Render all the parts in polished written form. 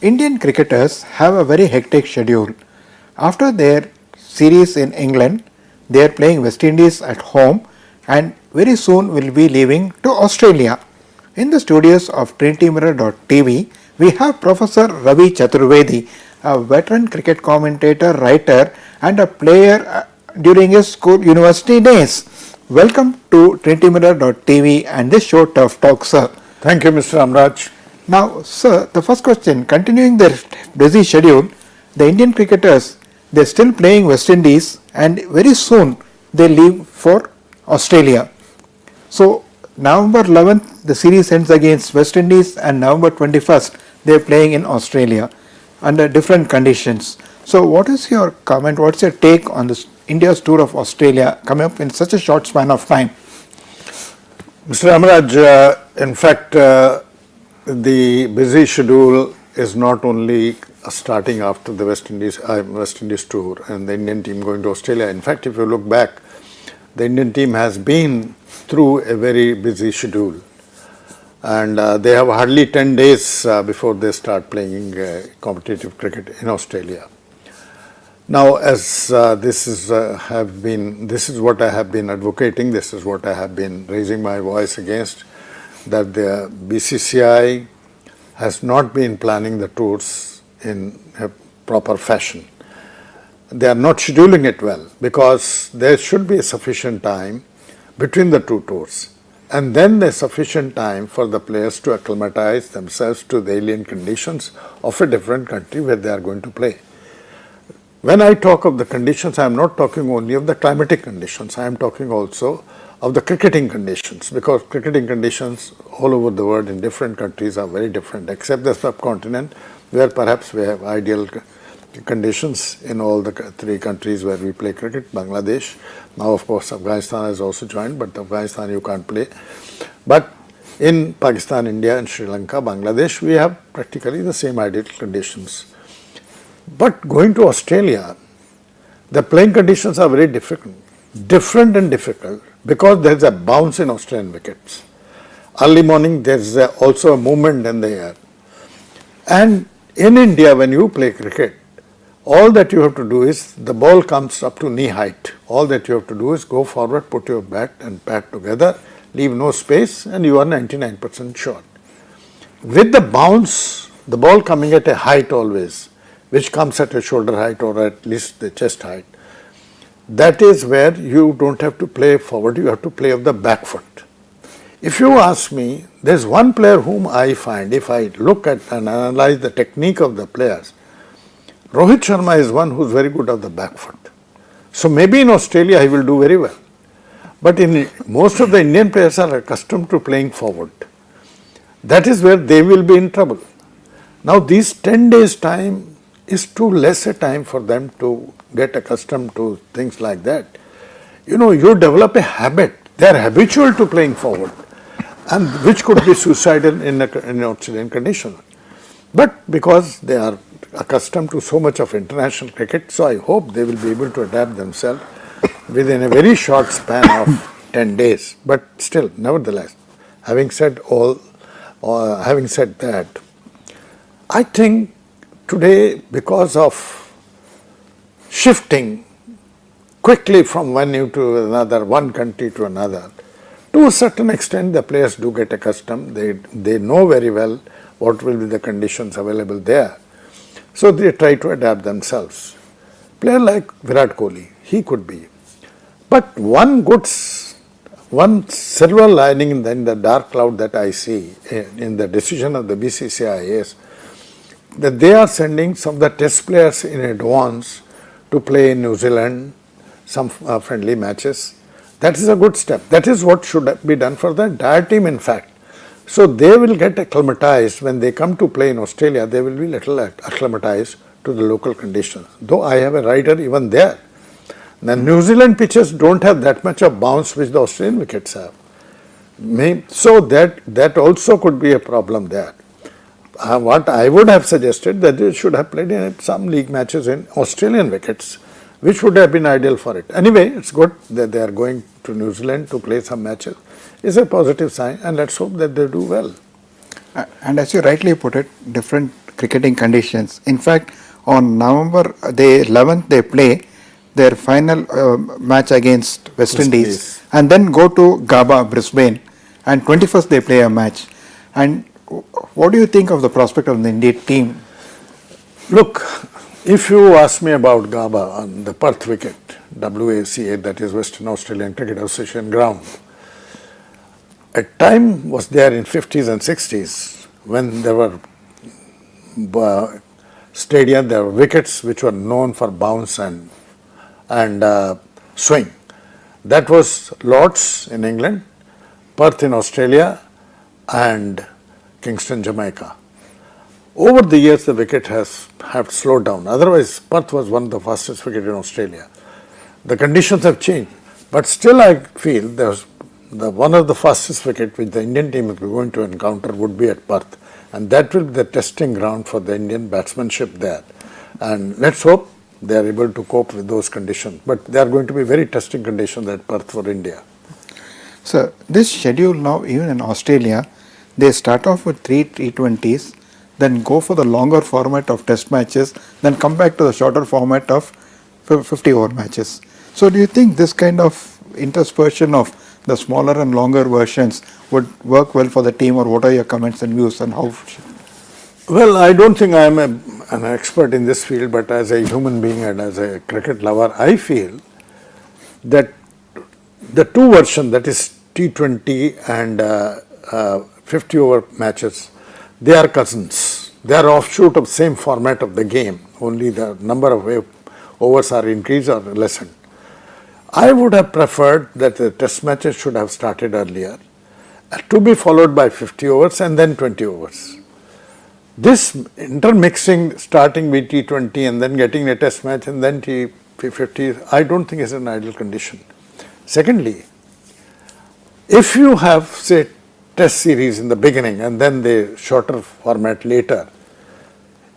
Indian cricketers have a very hectic schedule. After their series in England, they are playing West Indies at home and very soon will be leaving to Australia. In the studios of TrinityMirror.tv, we have Professor Ravi Chathurvedi, a veteran cricket commentator, writer and a player during his school university days. Welcome to TrinityMirror.tv and this show Tough Talk, sir. Thank you, Mr. Amraj. Now, sir, the first question, continuing their busy schedule, the Indian cricketers, they're still playing West Indies and very soon they leave for Australia. So, November 11th, the series ends against West Indies and November 21st, they're playing in Australia under different conditions. So, what is your comment, what's your take on this India's tour of Australia coming up in such a short span of time? Mr. Amraj, in fact, the busy schedule is not only starting after the West Indies tour and the Indian team going to Australia. In fact, if you look back, the Indian team has been through a very busy schedule, and they have hardly 10 days before they start playing competitive cricket in Australia. Now, as this is what I have been advocating, this is what I have been raising my voice against, that the BCCI has not been planning the tours in a proper fashion. They are not scheduling it well because there should be a sufficient time between the two tours, and then there's sufficient time for the players to acclimatize themselves to the alien conditions of a different country where they are going to play. When I talk of the conditions, I am not talking only of the climatic conditions, I am talking also of the cricketing conditions, because cricketing conditions all over the world in different countries are very different, except the subcontinent where perhaps we have ideal conditions in all the three countries where we play cricket. Bangladesh, now of course Afghanistan has also joined, but Afghanistan you can't play. But in Pakistan, India and Sri Lanka, Bangladesh, we have practically the same ideal conditions. But going to Australia, the playing conditions are very different and difficult, because there is a bounce in Australian wickets. Early morning there is also a movement in the air. And in India, when you play cricket, all that you have to do is, the ball comes up to knee height. All that you have to do is go forward, put your bat and pad together, leave no space, and you are 99% sure. With the bounce, the ball coming at a height always, which comes at a shoulder height or at least the chest height, that is where you don't have to play forward, you have to play of the back foot. If you ask me, there's one player whom I find, if I look at and analyze the technique of the players, Rohit Sharma is one who's very good of the back foot. So maybe in Australia he will do very well. But most of the Indian players are accustomed to playing forward. That is where they will be in trouble. Now these 10 days time is too less a time for them to get accustomed to things like that. You know, you develop a habit. They are habitual to playing forward, and which could be suicidal in Australian conditions. But because they are accustomed to so much of international cricket, so I hope they will be able to adapt themselves within a very short span of 10 days. But still, nevertheless, having said that, I think today, because of shifting quickly from one country to another, to a certain extent the players do get accustomed. They know very well what will be the conditions available there. So they try to adapt themselves. Player like Virat Kohli, he could be. But one silver lining in the dark cloud that I see in the decision of the BCCI is that they are sending some of the test players in advance to play in New Zealand, some friendly matches. That is a good step. That is what should be done for the entire team, in fact. So they will get acclimatized when they come to play in Australia. They will be little acclimatized to the local conditions. Though I have a rider even there. The New Zealand pitches don't have that much of bounce which the Australian wickets have. So that also could be a problem there. What I would have suggested that they should have played in some league matches in Australian wickets, which would have been ideal for it. Anyway, it's good that they are going to New Zealand to play some matches. It's a positive sign, and let's hope that they do well. And as you rightly put it, different cricketing conditions. In fact, on November the 11th they play their final match against West Indies and then go to Gaba, Brisbane, and 21st they play a match. And what do you think of the prospect of the Indian team? Look, if you ask me about Gaba on the Perth wicket, WACA, that is Western Australian Cricket Association ground, a time was there in 50s and 60s when there were stadiums, there were wickets which were known for bounce and swing. That was Lord's in England, Perth in Australia, and Kingston, Jamaica. Over the years, the wicket have slowed down. Otherwise, Perth was one of the fastest wickets in Australia. The conditions have changed, but still I feel one of the fastest wicket which the Indian team is going to encounter would be at Perth, and that will be the testing ground for the Indian batsmanship there. And let's hope they are able to cope with those conditions. But they are going to be very testing conditions at Perth for India. So this schedule now, even in Australia, they start off with 3 T20s, then go for the longer format of test matches, then come back to the shorter format of 50-over matches. So do you think this kind of interspersion of the smaller and longer versions would work well for the team, or what are your comments and views on how? Well, I don't think I am an expert in this field, but as a human being and as a cricket lover, I feel that the two versions, that is T20 and 50-over matches, they are cousins. They are offshoot of same format of the game, only the number of overs are increased or lessened. I would have preferred that the test matches should have started earlier, to be followed by 50 overs and then 20 overs. This intermixing, starting with T20 and then getting a test match and then T50, I don't think is an ideal condition. Secondly, if you have, say, test series in the beginning and then the shorter format later,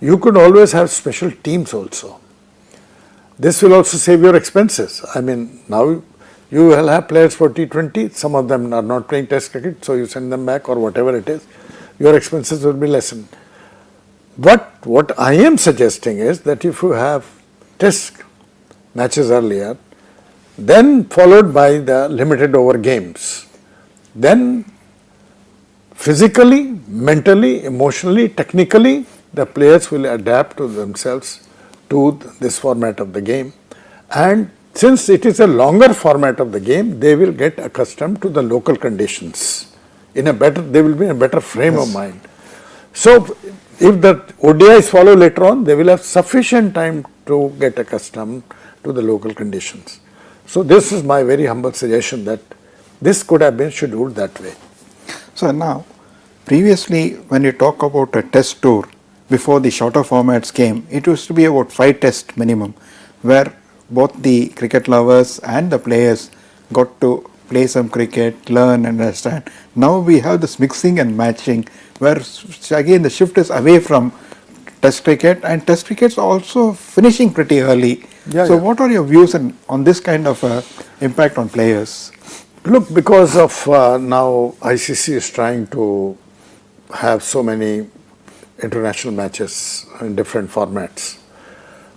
you could always have special teams also. This will also save your expenses. I mean, now you will have players for T20, some of them are not playing test cricket, so you send them back or whatever it is, your expenses will be lessened. But what I am suggesting is that if you have test matches earlier, then followed by the limited over games, then physically, mentally, emotionally, technically, the players will adapt to themselves to this format of the game. And since it is a longer format of the game, they will get accustomed to the local conditions. They will be in a better frame of mind. So, if the ODIs follow later on, they will have sufficient time to get accustomed to the local conditions. So, this is my very humble suggestion that this could have been scheduled that way. So now, previously when you talk about a test tour, before the shorter formats came, it used to be about 5 tests minimum, where both the cricket lovers and the players got to play some cricket, learn and understand. Now we have this mixing and matching, where again the shift is away from test cricket, and test cricket is also finishing pretty early. What are your views on this kind of impact on players? Look, because of now ICC is trying to have so many international matches in different formats.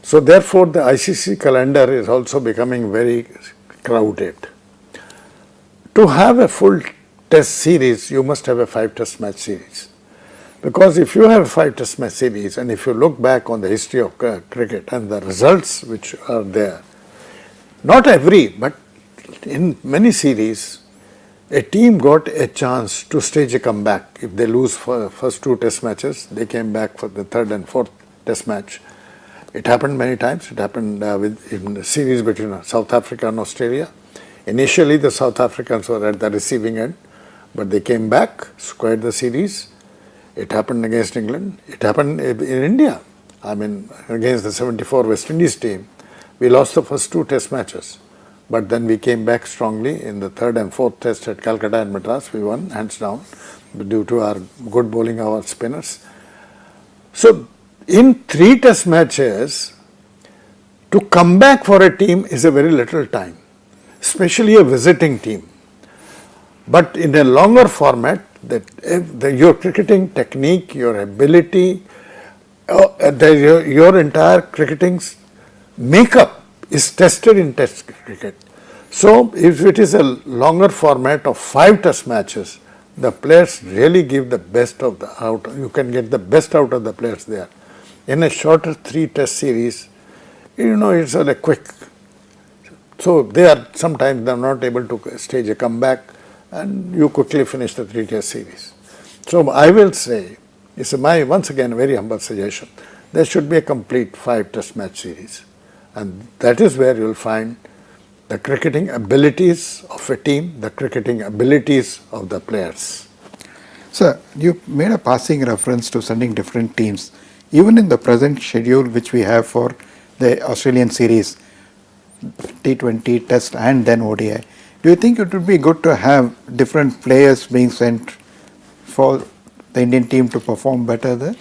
So therefore the ICC calendar is also becoming very crowded. To have a full test series, you must have a 5 test match series. Because if you have a 5 test match series, and if you look back on the history of cricket and the results which are there, not every, but in many series, a team got a chance to stage a comeback. If they lose for first 2 test matches, they came back for the 3rd and 4th test match. It happened many times. It happened in the series between South Africa and Australia. Initially, the South Africans were at the receiving end, but they came back, squared the series. It happened against England. It happened in India. I mean, against the 74 West Indies team, we lost the first 2 test matches. But then we came back strongly in the 3rd and 4th test at Calcutta and Madras. We won hands down due to our good bowling of our spinners. So, in 3 test matches, to come back for a team is a very little time, especially a visiting team. But in a longer format, your cricketing technique, your ability, Your entire cricketing makeup is tested in test cricket. So if it is a longer format of 5 test matches, the players really give the best of the out. You can get the best out of the players there. In a shorter 3 test series, it's a quick. So sometimes they are not able to stage a comeback, and you quickly finish the 3 test series. So I will say, it's my once again very humble suggestion, there should be a complete 5 test match series, and that is where you will find the cricketing abilities of a team, the cricketing abilities of the players. Sir, you made a passing reference to sending different teams. Even in the present schedule which we have for the Australian series, T20, Test and then ODI, do you think it would be good to have different players being sent for the Indian team to perform better there?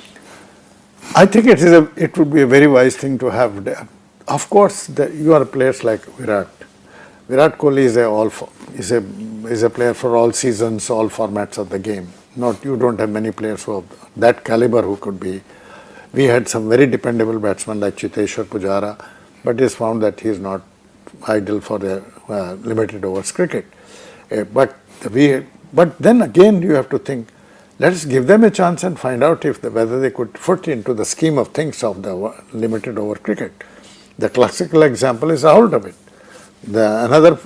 I think it would be a very wise thing to have there. Of course, you are players like Virat. Virat Kohli is a player for all seasons, all formats of the game. You don't have many players of that caliber who could be. We had some very dependable batsmen like Chiteshwar Pujara, but it's found that he is not ideal for the limited overs cricket. But then again you have to think, let's give them a chance and find out whether they could fit into the scheme of things of the limited over cricket. The classical example is Rahul Dravid. Another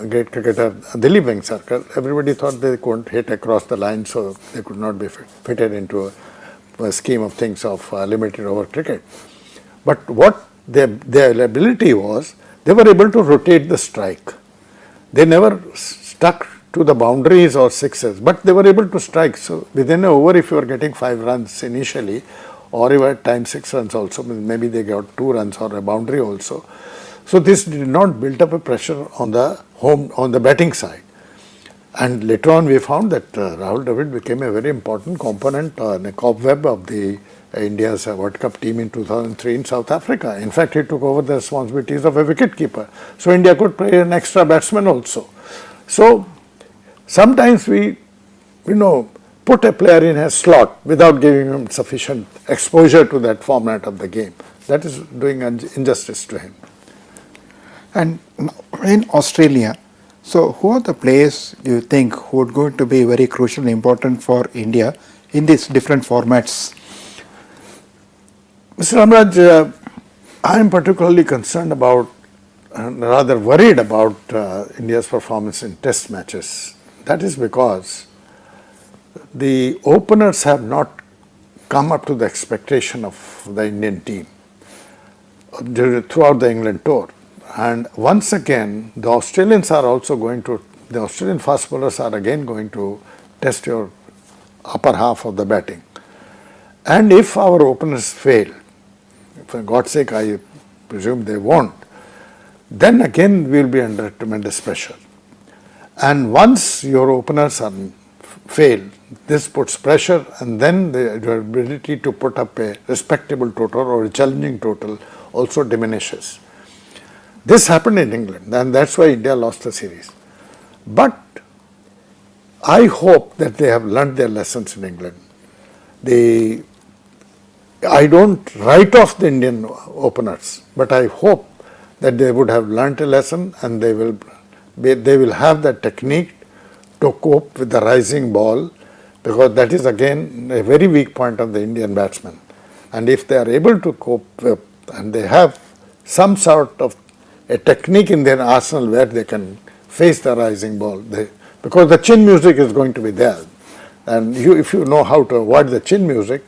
great cricketer, Dilip Vengsarkar, everybody thought they couldn't hit across the line, so they could not be fitted into a scheme of things of limited over cricket. But what their ability was, they were able to rotate the strike. They never stuck to the boundaries or sixes, but they were able to strike. So within an over, if you were getting 5 runs initially, or you at times 6 runs also, maybe they got 2 runs or a boundary also. So this did not build up a pressure on the batting side. And later on we found that Rahul Dravid became a very important component in a cobweb of the India's World Cup team in 2003 in South Africa. In fact, he took over the responsibilities of a wicketkeeper. So India could play an extra batsman also. So sometimes we, put a player in a slot without giving him sufficient exposure to that format of the game. That is doing injustice to him. And in Australia, so who are the players you think who are going to be very crucial and important for India in these different formats? Mr. Amraj, I am particularly concerned about, rather worried about India's performance in test matches. That is because the openers have not come up to the expectation of the Indian team throughout the England tour. And once again, the Australian fast bowlers are again going to test your upper half of the batting. And if our openers fail, for God's sake, I presume they won't, then again we will be under tremendous pressure. And once your openers fail, this puts pressure, and then your ability to put up a respectable total or a challenging total also diminishes. This happened in England, and that's why India lost the series. But I hope that they have learned their lessons in England. I don't write off the Indian openers, but I hope that they would have learned a lesson, and they will have that technique to cope with the rising ball, because that is again a very weak point of the Indian batsman. And if they are able to cope with, and they have some sort of a technique in their arsenal where they can face the rising ball, because the chin music is going to be there, and if you know how to avoid the chin music,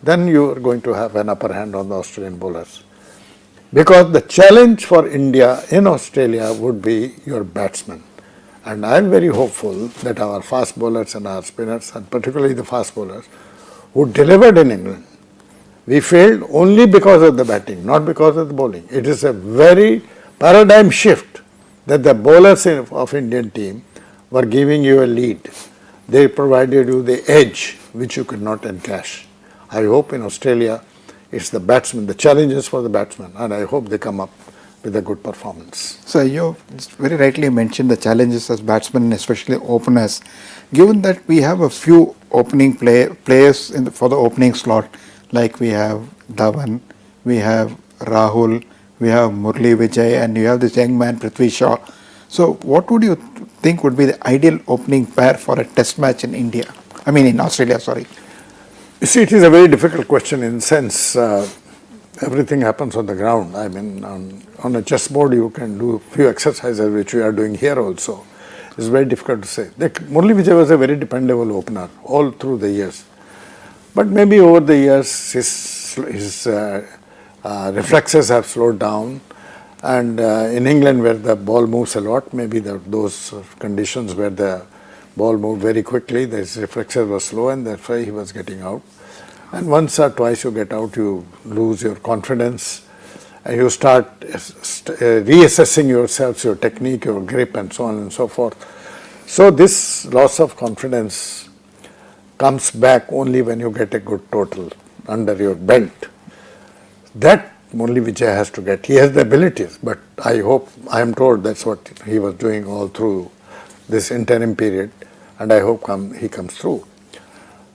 then you are going to have an upper hand on the Australian bowlers. Because the challenge for India in Australia would be your batsmen. And I am very hopeful that our fast bowlers and our spinners, and particularly the fast bowlers, who delivered in England, we failed only because of the batting, not because of the bowling. It is a very paradigm shift that the bowlers of Indian team were giving you a lead. They provided you the edge which you could not encash. I hope in Australia it's the batsmen, the challenges for the batsmen, and I hope they come up with a good performance. So you very rightly mentioned the challenges as batsmen, especially openers. Given that we have a few opening players for the opening slot, like we have Dhawan, we have Rahul, we have Murli Vijay, and you have this young man Prithvi Shaw. So, what would you think would be the ideal opening pair for a test match in India? I mean, in Australia, sorry. You see, it is a very difficult question in the sense everything happens on the ground. I mean, on a chessboard, you can do a few exercises which we are doing here also. It's very difficult to say. Murli Vijay was a very dependable opener all through the years. But maybe over the years, his reflexes have slowed down. And in England, where the ball moves a lot, maybe those conditions where the ball moved very quickly, his reflexes were slow, and therefore he was getting out. And once or twice you get out, you lose your confidence, and you start reassessing yourself, your technique, your grip, and so on and so forth. So this loss of confidence comes back only when you get a good total under your belt. That Murli Vijay has to get. He has the abilities, but I am told that's what he was doing all through this interim period, and I hope he comes through.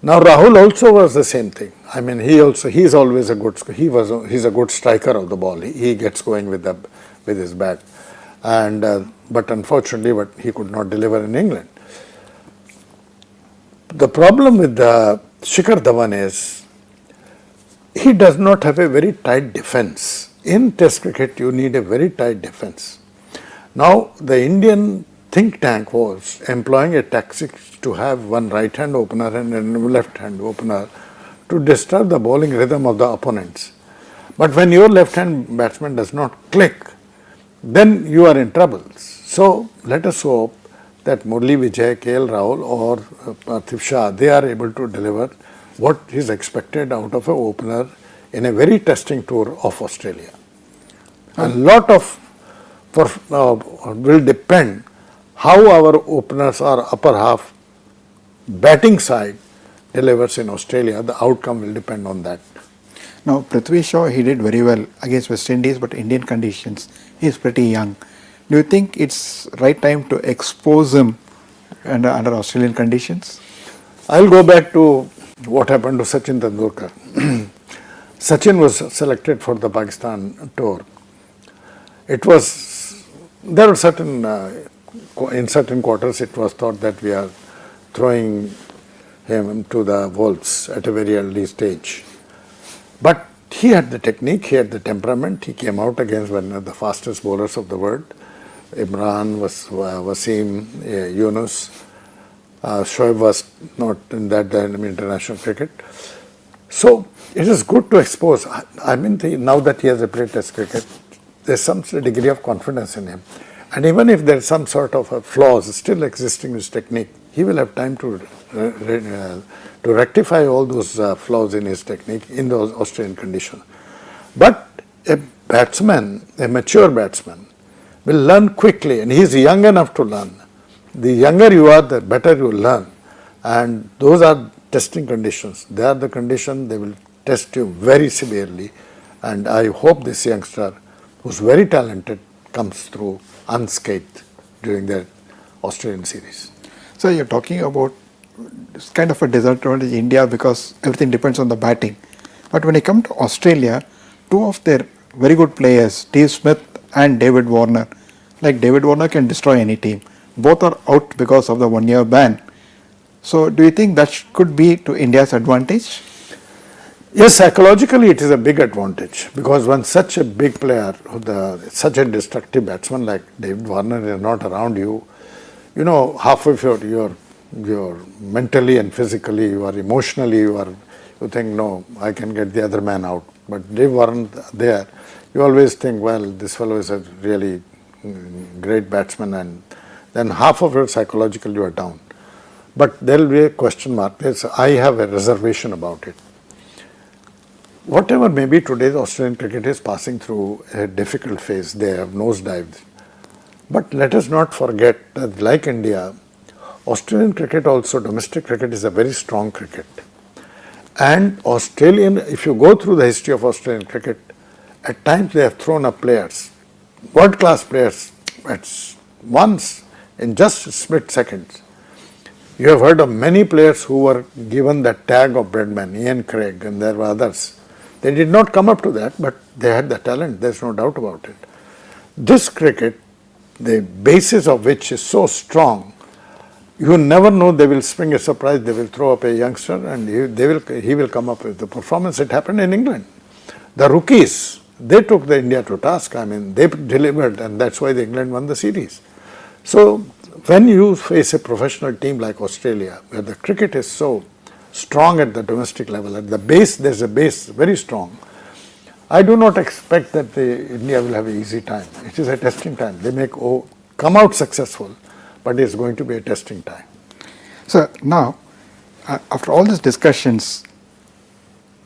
Now Rahul also was the same thing. I mean, he's always a good. He's a good striker of the ball. He gets going with his bat, and but unfortunately, he could not deliver in England. The problem with Shikhar Dhawan is he does not have a very tight defense. In Test cricket, you need a very tight defense. Now, the Indian think tank was employing a tactic to have one right-hand opener and a left-hand opener to disturb the bowling rhythm of the opponents. But when your left-hand batsman does not click, then you are in trouble. So, let us hope that Murli Vijay, KL Rahul or Prithvi Shaw, they are able to deliver what is expected out of an opener in a very testing tour of Australia. A lot of will depend how our openers or upper half batting side delivers in Australia. The outcome will depend on that. Now, Prithvi Shaw, he did very well against West Indies, but Indian conditions, he is pretty young. Do you think it's right time to expose him under Australian conditions? I'll go back to what happened to Sachin Tendulkar. Sachin was selected for the Pakistan tour. There were in certain quarters it was thought that we are throwing him to the wolves at a very early stage. But he had the technique, he had the temperament, he came out against one of the fastest bowlers of the world. Imran, Wasim, Yunus. Shoaib was not in that international cricket. So it is good to expose. I mean, now that he has played Test cricket, there's some degree of confidence in him. And even if there's some sort of a flaws still existing in his technique, he will have time to rectify all those flaws in his technique in those Australian conditions. But a mature batsman, will learn quickly, and he is young enough to learn. The younger you are, the better you will learn. And those are testing conditions. They are the conditions, they will test you very severely. And I hope this youngster, who's very talented, comes through unscathed during the Australian series. So you're talking about it's kind of a disadvantage in India because everything depends on the batting. But when you come to Australia, two of their very good players, Steve Smith and David Warner, like David Warner can destroy any team. Both are out because of the 1-year ban. So do you think that could be to India's advantage? Yes, psychologically it is a big advantage because when such a big player, such a destructive batsman like David Warner is not around you, you know, half of you're mentally and physically, you are emotionally, you think, no, I can get the other man out. But Dave Warner there, you always think, well, this fellow is a really great batsman, and then half of it psychologically you are down. But there will be a question mark. I have a reservation about it. Whatever may be today's Australian cricket is passing through a difficult phase. They have nosedived. But let us not forget that like India, Australian cricket also, domestic cricket is a very strong cricket. And if you go through the history of Australian cricket, at times they have thrown up players, world-class players, at once in just split seconds. You have heard of many players who were given that tag of Breadman, Ian Craig, and there were others. They did not come up to that, but they had the talent, there's no doubt about it. This cricket, the basis of which is so strong, you never know, they will spring a surprise, they will throw up a youngster and he will come up with the performance. It happened in England. The rookies, they took the India to task. I mean, they delivered, and that's why the England won the series. So when you face a professional team like Australia, where the cricket is so strong at the domestic level, at the base, there's a base very strong. I do not expect that India will have an easy time. It is a testing time. They may come out successful, but it's going to be a testing time. So now, after all these discussions,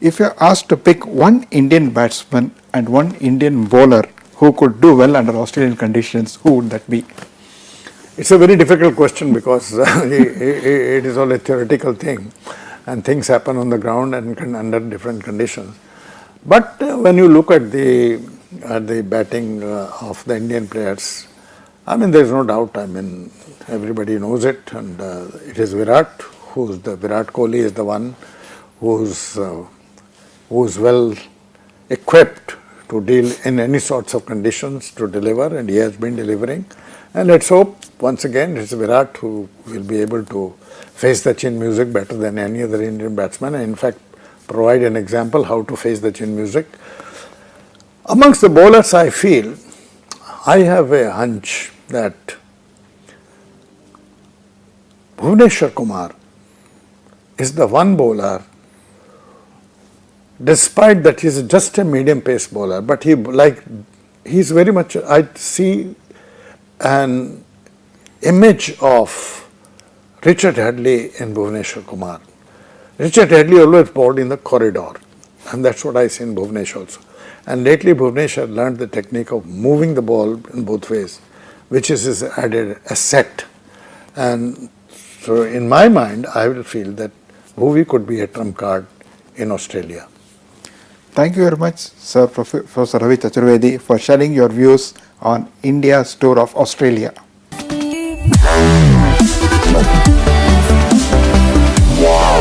if you are asked to pick one Indian batsman and one Indian bowler who could do well under Australian conditions, who would that be? It's a very difficult question because it is all a theoretical thing, and things happen on the ground and under different conditions. But when you look at the batting of the Indian players, I mean, there is no doubt. I mean, everybody knows it, and it is Virat Kohli is the one who's well equipped to deal in any sorts of conditions to deliver, and he has been delivering. And let's hope once again it's Virat who will be able to face the chin music better than any other Indian batsman, and in fact provide an example how to face the chin music. Amongst the bowlers, I feel, I have a hunch that Bhuvneshwar Kumar is the one bowler, despite that he is just a medium pace bowler, but he's very much, I see an image of Richard Hadley in Bhuvneshwar Kumar. Richard Hadley always bowled in the corridor, and that's what I see in Bhuvneshwar also. And lately Bhuvneshwar learned the technique of moving the ball in both ways, which is his added asset. And so in my mind, I will feel that Bhuvi could be a trump card in Australia. Thank you very much, Sir Professor Ravi Chathurvedi, for sharing your views on India's tour of Australia. Wow.